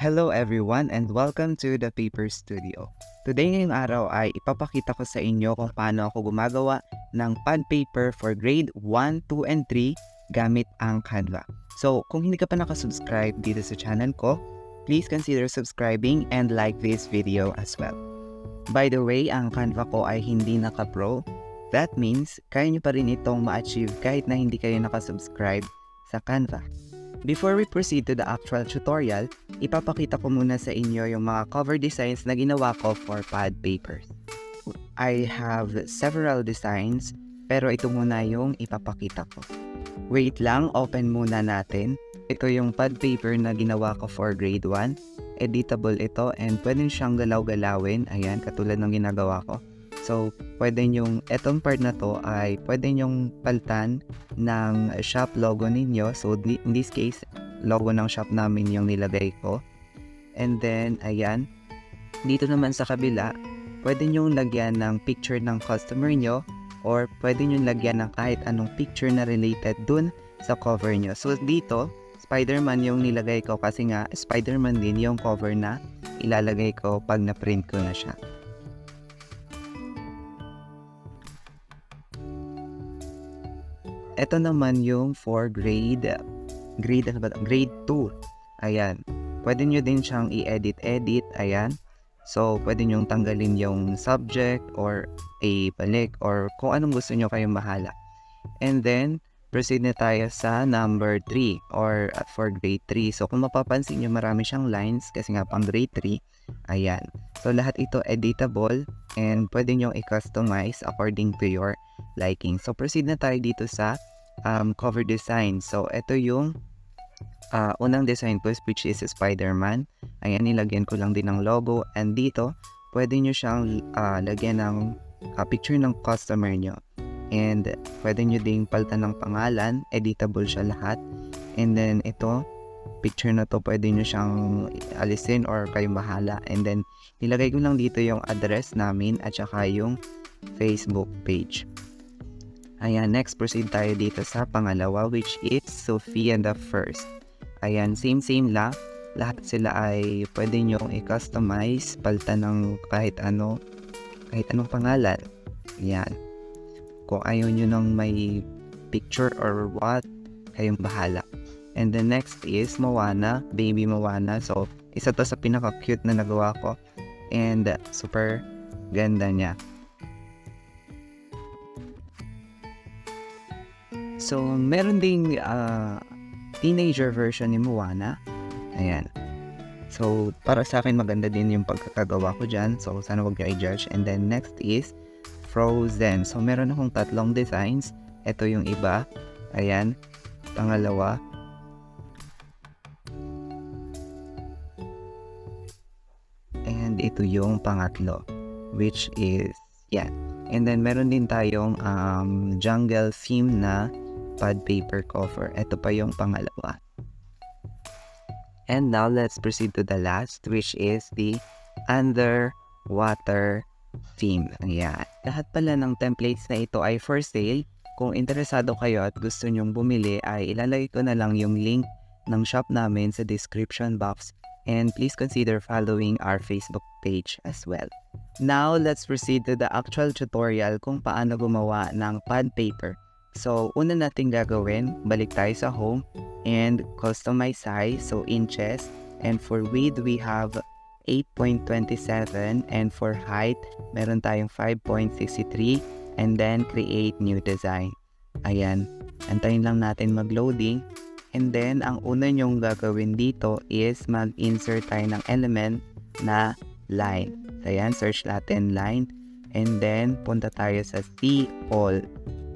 Hello everyone and welcome to the Paper Studio. Today ngayong araw ay ipapakita ko sa inyo kung paano ako gumagawa ng pad paper for grade 1, 2, and 3 gamit ang Canva. So kung hindi ka pa nakasubscribe dito sa channel ko, please consider subscribing and like this video as well. By the way, ang Canva ko ay hindi naka-pro. That means kaya nyo pa rin itong ma-achieve kahit na hindi kayo nakasubscribe sa Canva. Before we proceed to the actual tutorial, ipapakita ko muna sa inyo yung mga cover designs na ginawa ko for pad papers. I have several designs, pero ito muna yung ipapakita ko. Wait lang, open muna natin. Ito yung pad paper na ginawa ko for grade 1. Editable ito and pwede siyang galaw-galawin. Ayan, katulad ng ginagawa ko. So, pwede yung, etong part na to ay pwede nyong paltan ng shop logo ninyo. So, in this case, logo ng shop namin yung nilagay ko. And then, ayan, dito naman sa kabila, pwede nyong lagyan ng picture ng customer nyo or pwede nyong lagyan ng kahit anong picture na related dun sa cover nyo. So, dito, Spider-Man yung nilagay ko kasi nga, Spider-Man din yung cover na ilalagay ko pag na-print ko na siya. Ito naman yung for grade 2. Ayan. Pwede nyo din siyang i-edit. Ayan. So, pwede nyo tanggalin yung subject or balik or kung anong gusto nyo kayong bahala. And then, proceed na tayo sa number 3 or for grade 3. So, kung mapapansin nyo, marami siyang lines kasi nga pang grade 3. Ayan. So, lahat ito editable and pwede nyo i-customize according to your liking. So, proceed na tayo dito sa cover design. So, ito yung unang design ko which is Spider-Man. Ayan, nilagyan ko lang din ng logo. And dito, pwede nyo siyang lagyan ng picture ng customer nyo. And pwede nyo ding palitan ng pangalan. Editable siya lahat. And then, ito, picture na to, pwede nyo siyang alisin or kayong bahala. And then, nilagay ko lang dito yung address namin at saka yung Facebook page. Ayan, next proceed tayo dito sa pangalawa which is Sophia the First. Ayan, same lang. Lahat sila ay pwede nyo i-customize, palitan ng kahit anong pangalan. Ayan. Kung ayaw nyo nang may picture or what, kayong bahala. And the next is Moana, Baby Moana. So, isa to sa pinaka-cute na nagawa ko. And super ganda niya. So, meron ding teenager version ni Moana. Ayan. So, para sa akin maganda din yung pagkakagawa ko dyan. So, sana wag nyo i-judge. And then, next is Frozen. So, meron akong tatlong designs. Ito yung iba. Ayan. Pangalawa. And ito yung pangatlo. Which is, yan. And then, meron din tayong jungle theme na pad paper cover. Ito pa yung pangalawa. And now, let's proceed to the last, which is the underwater theme. Ayan. Lahat pala ng templates na ito ay for sale. Kung interesado kayo at gusto nyong bumili, ay ilalagay ko na lang yung link ng shop namin sa description box. And please consider following our Facebook page as well. Now, let's proceed to the actual tutorial kung paano gumawa ng pad paper. So, una natin gagawin, balik tayo sa home and customize size, so inches. And for width, we have 8.27 and for height, meron tayong 5.63 and then create new design. Ayan, antayin lang natin mag-loading. And then, ang una nyong gagawin dito is mag-insert tayo ng element na line. So, ayan, search natin line. And then, punta tayo sa see all.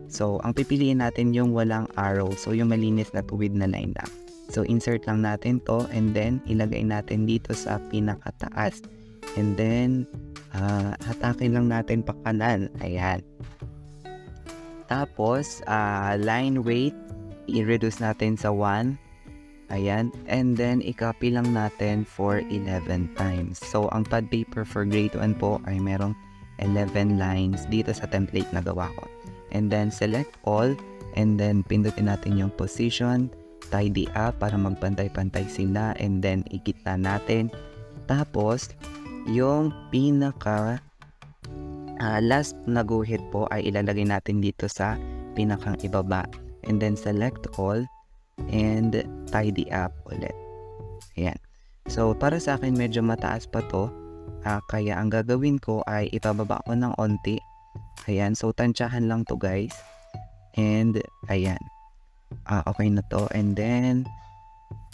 So, ang pipiliin natin yung walang arrow. So, yung malinis na tuwid na line lang. So, insert lang natin to and then, ilagay natin dito sa pinakataas. And then, hatakin lang natin pa kanan. Ayan. Tapos, line weight, i-reduce natin sa 1. Ayan. And then, i-copy lang natin for 11 times. So, ang pad paper for grade 1 po ay merong 11 lines dito sa template na gawa ko. And then, select all. And then, pindutin natin yung position. tidy up para magpantay-pantay sila, and then igitna natin. Tapos, yung pinaka last na guhit po ay ilalagay natin dito sa pinakang ibaba. And then select all and tidy up ulit. Ayan. So, para sa akin medyo mataas pa to. Kaya ang gagawin ko ay ipababa ko ng onti. Ayan. So, tansyahan lang to guys. And, ayan. Okay na to. And then,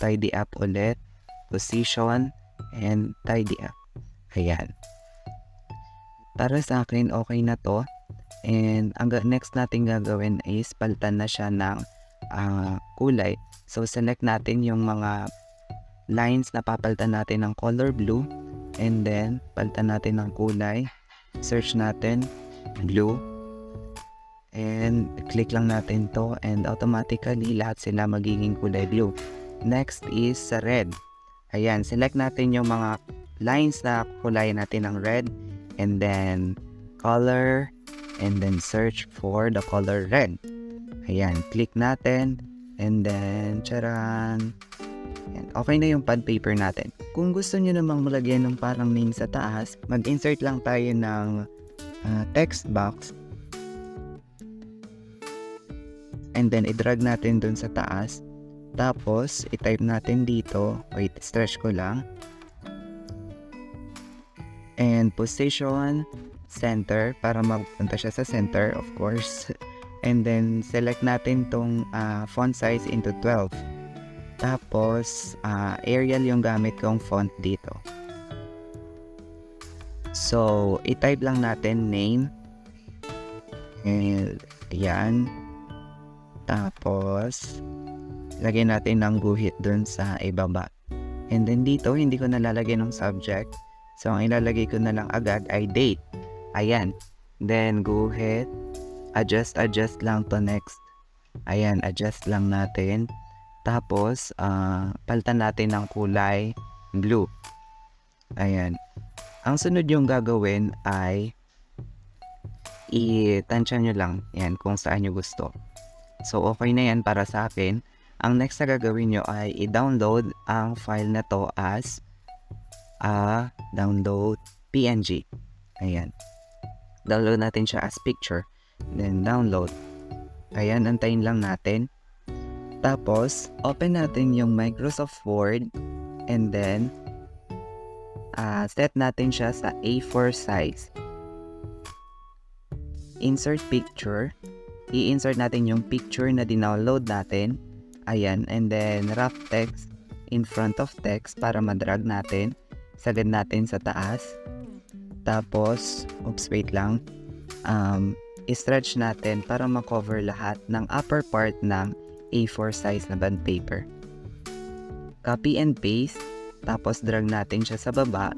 tidy up ulit. Position. And tidy up. Ayan. Para sa akin, okay na to. And, ang next natin gagawin is palitan na siya ng kulay. So, select natin yung mga lines na papalitan natin ng color blue. And then, palitan natin ng kulay. Search natin, blue. And, click lang natin to. And, automatically, lahat sila magiging kulay blue. Next is sa red. Ayan, select natin yung mga lines na kulay natin ng red. And then, color. And then, search for the color red. Ayan, click natin. And then, charan. Ayan, okay na yung pad paper natin. Kung gusto nyo namang malagyan ng parang name sa taas, mag-insert lang tayo ng text box. And then, i-drag natin dun sa taas. Tapos, i-type natin dito. Wait, stretch ko lang. And position, center, para magpunta siya sa center, of course. And then, select natin tong font size into 12. Tapos, Arial yung gamit kong font dito. So, i-type lang natin name. And, ayan. Tapos, lagay natin ng guhit dun sa ibaba. And then dito, hindi ko nalalagay ng subject. So, ang ilalagay ko na lang agad ay date. Ayan. Then, guhit. Adjust lang to next. Ayan, adjust lang natin. Tapos, palitan natin ng kulay blue. Ayan. Ang sunod yung gagawin ay i-tansya nyo lang. Yan, kung saan nyo gusto. So, okay na yan para sa akin. Ang next na gagawin nyo ay i-download ang file na to as download PNG. Ayan. Download natin siya as picture. Then, download. Ayan, antayin lang natin. Tapos, open natin yung Microsoft Word. And then, set natin siya sa A4 size. Insert picture. I-insert natin yung picture na dinownload natin. Ayan, and then wrap text in front of text para madrag natin. Sagad natin sa taas. Tapos, oops, wait lang. I-stretch natin para makover lahat ng upper part ng A4 size na bond paper. Copy and paste. Tapos, drag natin siya sa baba.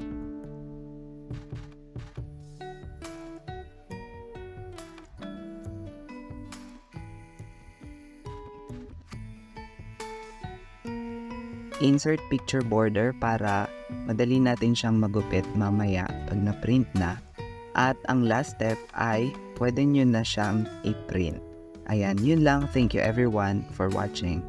Insert picture border para madali natin siyang magupit mamaya pag na-print na. At ang last step ay pwede nyo na siyang i-print. Ayan, yun lang. Thank you everyone for watching.